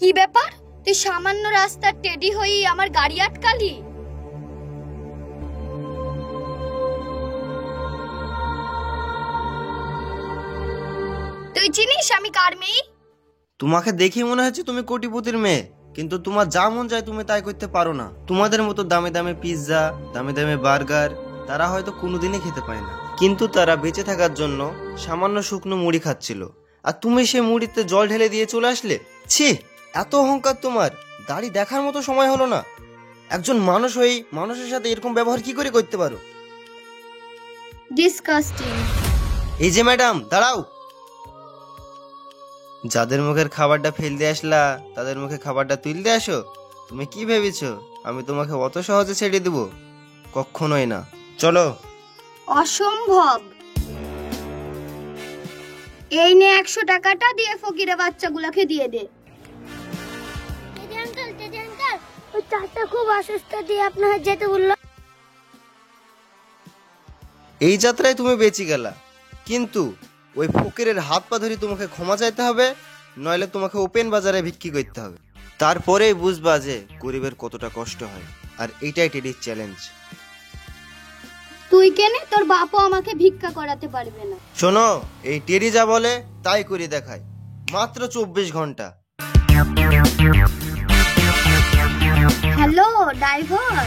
কি ব্যাপার, তুই সামান্য রাস্তার টেডি হয়ে আমার গাড়ি আটকালি? তুই চিনিস আমি কার মেয়ে? তোমাকে দেখে মনে হচ্ছে তুমি কোটিপতির মেয়ে, কিন্তু তোমার যা মন চায় তুমি তাই করতে পারো না। তোমাদের মতো দামে দামে পিৎজা, দামে দামে বার্গার তারা হয়তো কোনোদিনই খেতে পায় না, কিন্তু তারা বেঁচে থাকার জন্য সামান্য শুকনো মুড়ি খাচ্ছিল, আর তুমি সে মুড়িতে জল ঢেলে দিয়ে চলে আসলে। ছি, এত অহংকার তোমার! দাড়ি দেখার মতো সময় হলো না? একজন মানুষ হয়েই মানুষের সাথে এরকম ব্যবহার কি করে করতে পারো? ডিসকাস্টিং। এই যে ম্যাডাম, দাঁড়াও। যাদের মুখের খাবারটা ফেলতে আসলা তাদের মুখে খাবারটা তুলতে আসো? তুমি কি ভেবেছো আমি তোমাকে অত সহজে ছেড়ে দেব? কখনোই না। চলো। অসম্ভব। এই নে 100 টাকাটা দিয়ে ফকিরে বাচ্চাগুলোকে দিয়ে দে। ওই চাচা খুব অসুস্থ, দিয়ে আপনাকে যেতে বললো। এই যাত্রায় তুমি বেঁচে গেলা, কিন্তু ওই ফকিরের হাত পা ধরে তোমাকে ক্ষমা চাইতে হবে, নইলে তোমাকে ওপেন বাজারে বিক্রি করতে হবে। তারপরেই বুঝবা যে গরিবের কতটা কষ্ট হয়। আর এইটাই টেডির চ্যালেঞ্জ। তুই কেনে? তোর বাপও আমাকে ভিক্ষা করাতে পারবে না। শোনো, এই টেডি যা বলে তাই করে দেখায়। মাত্র 24 ঘন্টা। Hello driver.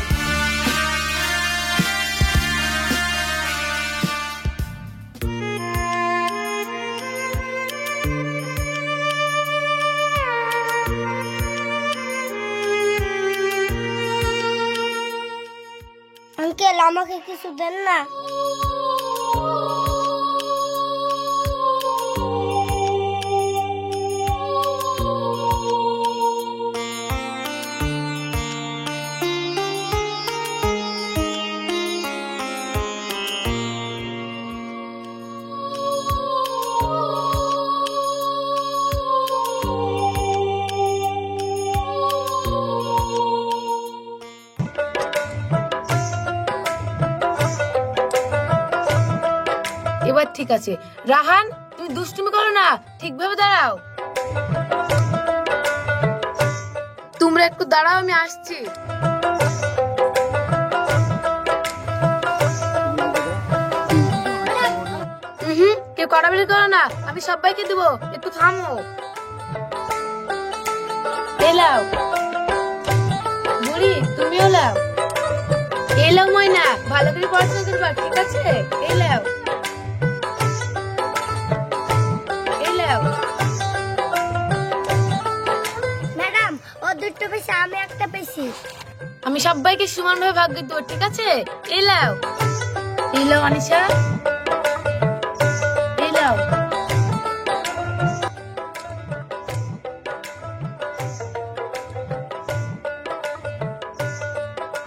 আঙ্কেল, আমাকে কিছু দেন না। এবার ঠিক আছে। রাহান, তুমি দুষ্টুমি করো না, ঠিকভাবে দাঁড়াও। তোমরা একটু দাঁড়াও, আমি আসছি। কেউ কড়াবেড়ি করো না, আমি সবাইকে দেবো, একটু থামো। এলাও বুড়ি, তুমিও লাও। এলাও ময়না, ভালো করে পড়াশোনা করবা, ঠিক আছে? এলাও ম্যাডাম, ও দুটো পেয়েছে, আমি একটা পেয়েছি। আমি সবাইকে সমানভাবে ভাগ করে দেবো, ঠিক আছে? Allow allow Anisha, allow.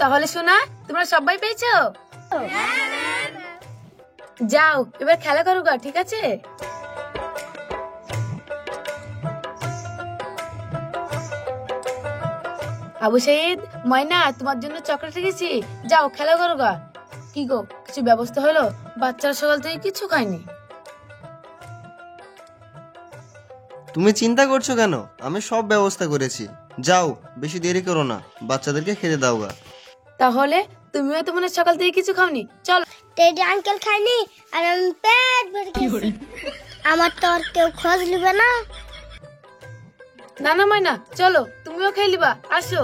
তাহলে শোনা, তোমরা সবাই পেয়েছো? যাও এবার খেলা করো গা, ঠিক আছে? আবু সাইদ, ময়না, তোমার জন্য চকলেট রেখেছি, যাও খেলা করো গা। কি গো, কিছু ব্যবস্থা হলো? বাচ্চারা সকাল থেকে কিছু খায়নি। তুমি চিন্তা করছো কেন? আমি সব ব্যবস্থা করেছি। যাও, বেশি দেরি করো না, বাচ্চাদেরকে খেতে দাও গা। তাহলে তুমিও তো মনে হয় সকাল থেকে কিছু খাওনি। চলো। টেডি আঙ্কেল খায়নি, আর আমি পেট ভরে খেয়েছি। আমার তো আর কেউ খোঁজ নিবে না। না না ময়না, চলো, তুমিও খেয়ে লিবা, আসো।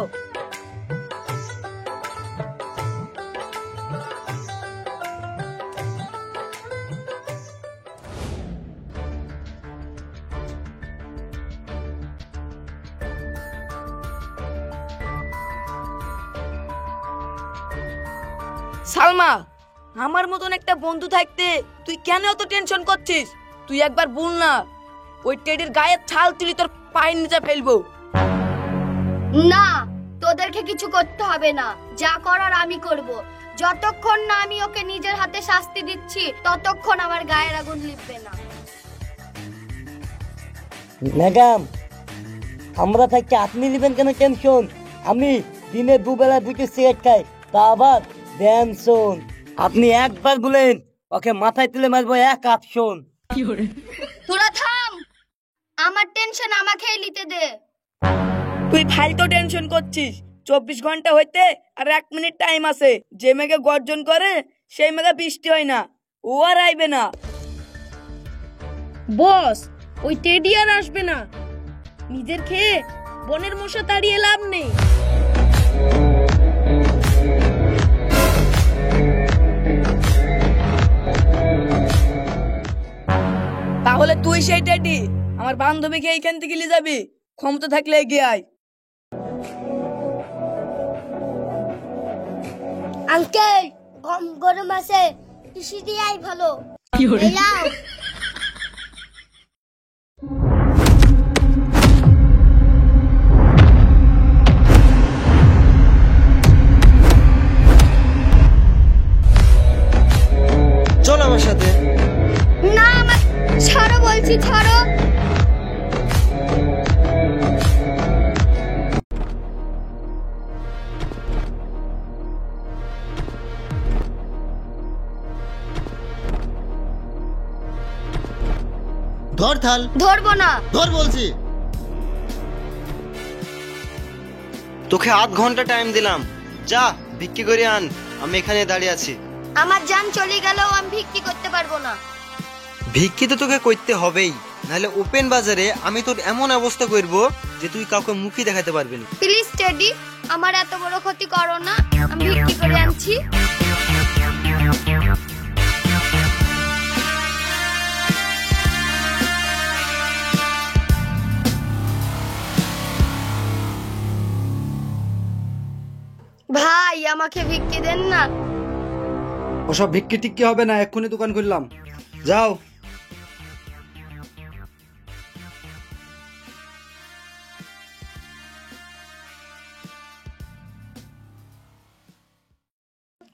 সালমা, আমার মতন একটা বন্ধু থাকতে তুই কেন এত টেনশন করছিস? তুই একবার বল না, ওই টেডির গায়ের ছাল তুলি তোর পায়ের নিচে ফেলবো। না, তোদেরকে কিছু করতে হবে না, যা করার আমি করব। যতক্ষণ না আমি ওকে নিজের হাতে শাস্তি দিচ্ছি ততক্ষণ আমার গায়ের আগুন লিখবে না। ম্যাডাম, আমরা থাকতে আপনি নেবেন কেন টেনশন? আমি দিনে দুবেলা 2টি সিগারেট খাই, তা আবার টেনশন। আপনি একবার বলেন, ওকে মাথায় তুলে মারবো 1 অপশন। তোরা থাম, আমার টেনশন আমাকেই নিতে দে। তুই ফালতু টেনশন করছিস। 24 ঘন্টা হইতে আর 1 মিনিট টাইম আছে। যে মেঘে গর্জন করে সেই মেঘে বৃষ্টি হয় না, ও আর আইবে না। বস, ওই টেডি আর আসবে না। নিজের খেয়ে বনের মশা তাড়িয়ে লাভ নেই। তাহলে তুই সেই টেডি আমার বান্ধবীকে এইখান থেকে নিয়ে যাবি? ক্ষমতা থাকলে এগিয়ে আয়। আঙ্কেল, গরম আছে, পিসি দিয়াই ভালো। এলাও। চল আমার সাথে। না, আমার ছাড়ো বলছি, ছাড়ো। ধর থাল। ধরবো না। ধর বলছি। তোকে আধ ঘন্টা টাইম দিলাম, যা ভিক্ষি করে আন। আমি এখানে দাঁড়িয়ে আছি। আমার জান চলে গেলেও আমি ভিক্ষি করতে পারবো না। ভিক্ষি তো তোকে করতে হবেই, নাহলে ওপেন বাজারে আমি তোর এমন অবস্থা করব যে তুই কাউকে মুখই দেখাতে পারবি না। প্লিজ টেডি, আমার এত বড় ক্ষতি করো না। আমি ভিক্ষি করে আনছি। ভাই, আমাকে ভিক্ষি দেন না। ওসব ভিক্ষি টিক্কি হবে না, এক্ষুনি দোকান খুললাম, যাও।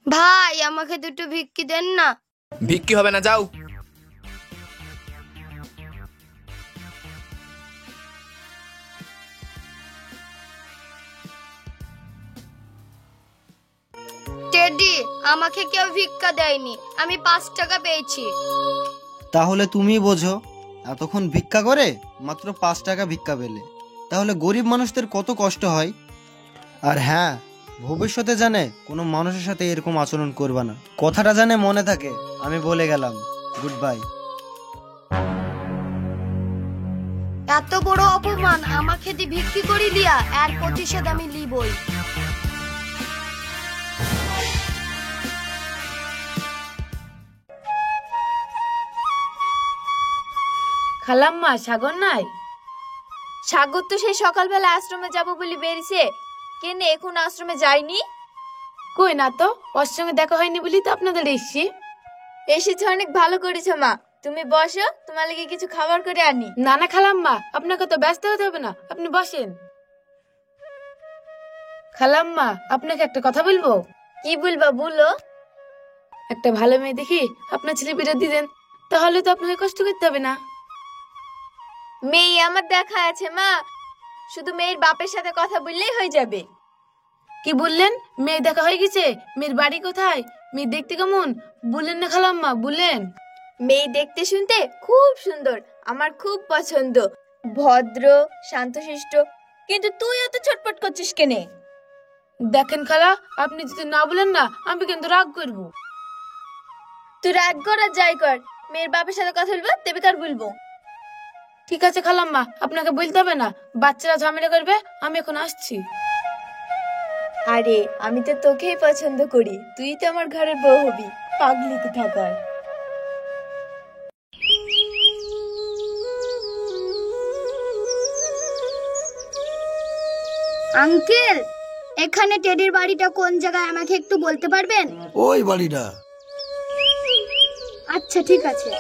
ভাই, আমাকে দুটো ভিক্ষি দেন না। ভিক্ষি হবে না, যাও। টেডি, আমাকে কেউ ভিক্ষা দেয়নি, আমি 5 টাকা পেয়েছি। তাহলে তুমি বোঝো, এতক্ষণ ভিক্ষা করে মাত্র 5 টাকা ভিক্ষা পেলে, তাহলে গরিব মানুষদের কত কষ্ট হয়। আর হ্যাঁ, ভবিষ্যতে জানে কোনো মানুষের সাথে এরকম আচরণ করবা না, কথাটা জানে মনে থাকে। আমি বলে গেলাম, গুড বাই। এত বড় অপমান আমাকে দিয়ে ভিক্ষি করে দিয়া, এর প্রতিশোধ আমি লিবই। খালাম্মা, সাগর নাই? সাগর তো সেই সকালবেলা আশ্রমে যাব বলে বেরিয়েছে। কেনে এখন আশ্রমে যায়নি? কই না তো, ওর সঙ্গে দেখা হয়নি বলি তো আপনাদের এসছি। এসেছে, অনেক ভালো করেছো মা। তুমি বসো, তোমার লাগি কিছু খাবার করে আনি। না না খালাম্মা, আপনাকে তো ব্যস্ত হতে হবে না, আপনি বসেন। খালাম্মা, আপনাকে একটা কথা বলবো। কি বলবা বলো। একটা ভালো মেয়ে দেখি আপনার ছেলে বিয়ে দিয়ে দেন, তাহলে তো আপনাকে কষ্ট করতে হবে না। মেয়ে আমার দেখা আছে মা, শুধু মেয়ের বাপের সাথে কথা বললেই হয়ে যাবে। কি বললেন? মেয়ে দেখা হয়ে গেছে? মেয়ের বাড়ি কোথায়? মেয়ে দেখতে কেমন বললেন না খালাম্মা, বললেন? মেয়ে দেখতে শুনতে খুব সুন্দর, আমার খুব পছন্দ। ভদ্র, শান্তশিষ্ট। কিন্তু তুই অত ছটপট করছিস কেনে? দেখেন খালা, আপনি যদি না বলেন না, আমি কিন্তু রাগ করবো। তুই রাগ কর আর যাই কর, মেয়ের বাপের সাথে কথা বলবো তবে কার বলবো। ঠিক আছে খালাম্মা, আপনাকে বলতে হবে না, বাচ্চারা ঝামেলা করবে, আমি এখন আসছি। আরে আমি তো তোকেই পছন্দ করি, তুই তো আমার ঘরের বউ হবি। পাগলি কোথাকার। আঙ্কেল, এখানে টেডির বাড়িটা কোন জায়গায় আমাকে একটু বলতে পারবেন? ওই বাড়িটা। আচ্ছা, ঠিক আছে।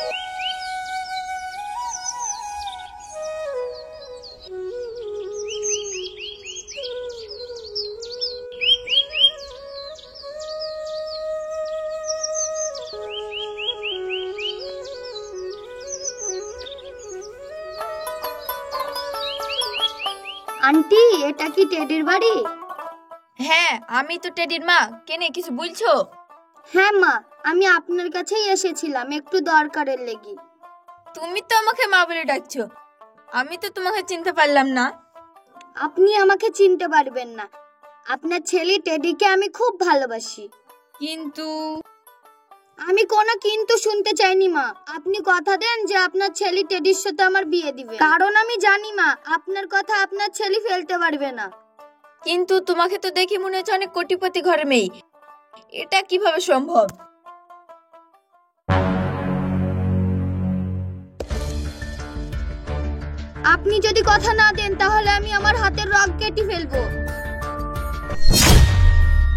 আন্টি, এটা কি টেডির বাড়ি? হ্যাঁ, আমি তো টেডির মা। কেনে, কিছু বলছো? হ্যাঁ মা, আমি আপনার কাছেই এসেছিলাম একটু দরকারের লেগে। তুমি তো আমাকে মা বলে ডাকছো, আমি তো তোমাকে চিনতে পারলাম না। আপনি আমাকে চিনতে পারবেন না। আপনার ছেলে টেডিকে আমি খুব ভালোবাসি। কিন্তু আমি কোনো কিন্তু শুনতে চাইনি মা। আপনি কথা দেন যে আপনার ছেলে টেডির সাথে আমার বিয়ে দিবে, কারণ আমি জানি মা আপনার কথা আপনার ছেলে ফেলতে পারবে না। কিন্তু তোমাকে তো দেখে মনে হচ্ছে অনেক কোটিপতি ঘরের মেয়ে, এটা কিভাবে সম্ভব? আপনি যদি কথা না দেন তাহলে আমি আমার হাতের রগ কেটে ফেলবো।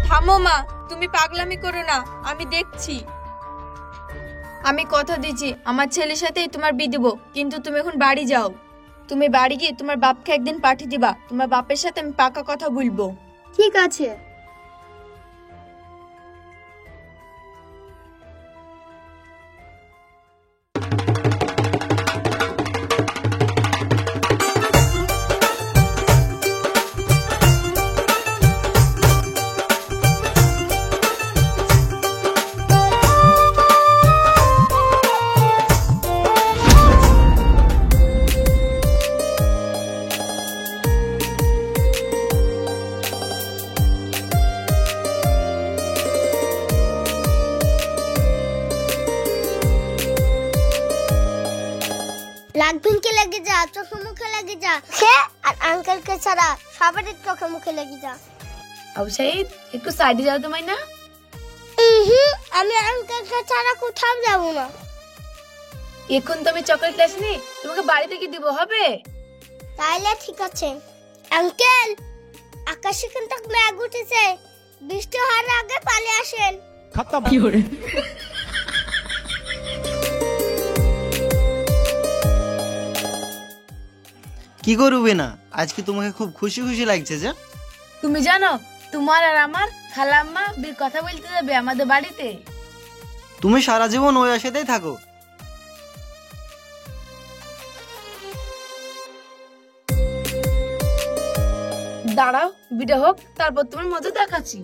থামো মা, তুমি পাগলামি করো না, আমি দেখছি। আমি কথা দিচ্ছি আমার ছেলের সাথেই তোমার বিয়ে দেবো, কিন্তু তুমি এখন বাড়ি যাও। তুমি বাড়ি গিয়ে তোমার বাপকে একদিন পাঠিয়ে দিবা, তোমার বাপের সাথে আমি পাকা কথা বলবো। ঠিক আছে। লাগবিনকে লেগে যা, চোখে মুখে লেগে যা, সে আর আঙ্কেলকে ছাড়া সবারই চোখে মুখে লেগে যা। আবু সাইদ, একটু সাইডে যাও তো মাইনা। আমি আঙ্কেলকে ছাড়া কোথাও যাব না। এখন তো আমি চকলেট আসনি, তোমাকে বাড়ি থেকে দিব, হবে? তাইলে ঠিক আছে। আঙ্কেল, আকাশে কিন্তু মেঘ উঠেছে, বৃষ্টি হওয়ার আগে পালিয়ে আসেন। কি করবে না, আজকে তোমাকে খুব খুশি খুশি লাগছে যে? তুমি জানো তোমার আর আমার খালাম্মা বীর কথা বলতে যাবে আমাদের বাড়িতে। তুমি সারা জীবন ওই আশাতেই থাকো। দাঁড়াও, বিটা হোক, তারপর তোমার মজা দেখাচ্ছি।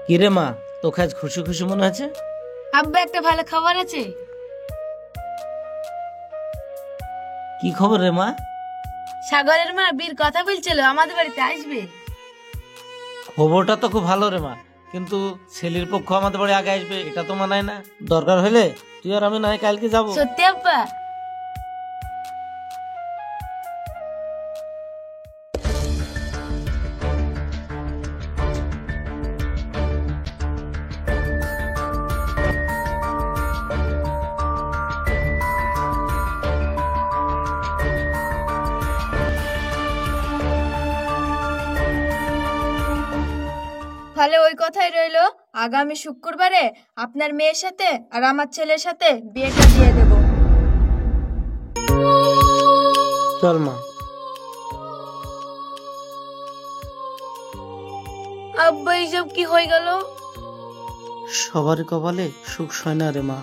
কিরে মা, তোকে আজ খুশি খুশি মনে হচ্ছে? আব্বা, একটা ভালো খবর আছে। কি খবর রে মা? সাগরের মা বীর কথা বলছিল আমাদের বাড়িতে আসবে। খবরটা তো খুব ভালো রে মা, কিন্তু ছেলের পক্ষ আমাদের বাড়ি আগে আসবে এটা তো মানায় না। দরকার হলে তুই আর আমি নয় কালকে যাবো। সত্যি আব্বা? তাহলে ওই কথাই রইলো, আগামী শুক্রবারে আপনার মেয়ের সাথে আর আমার ছেলের সাথে বিয়েটা দিয়ে দেব। চল মা। আব্বা, এইসব কি হয়ে গেল? সবার কপালে সুখ হয় না রে মা।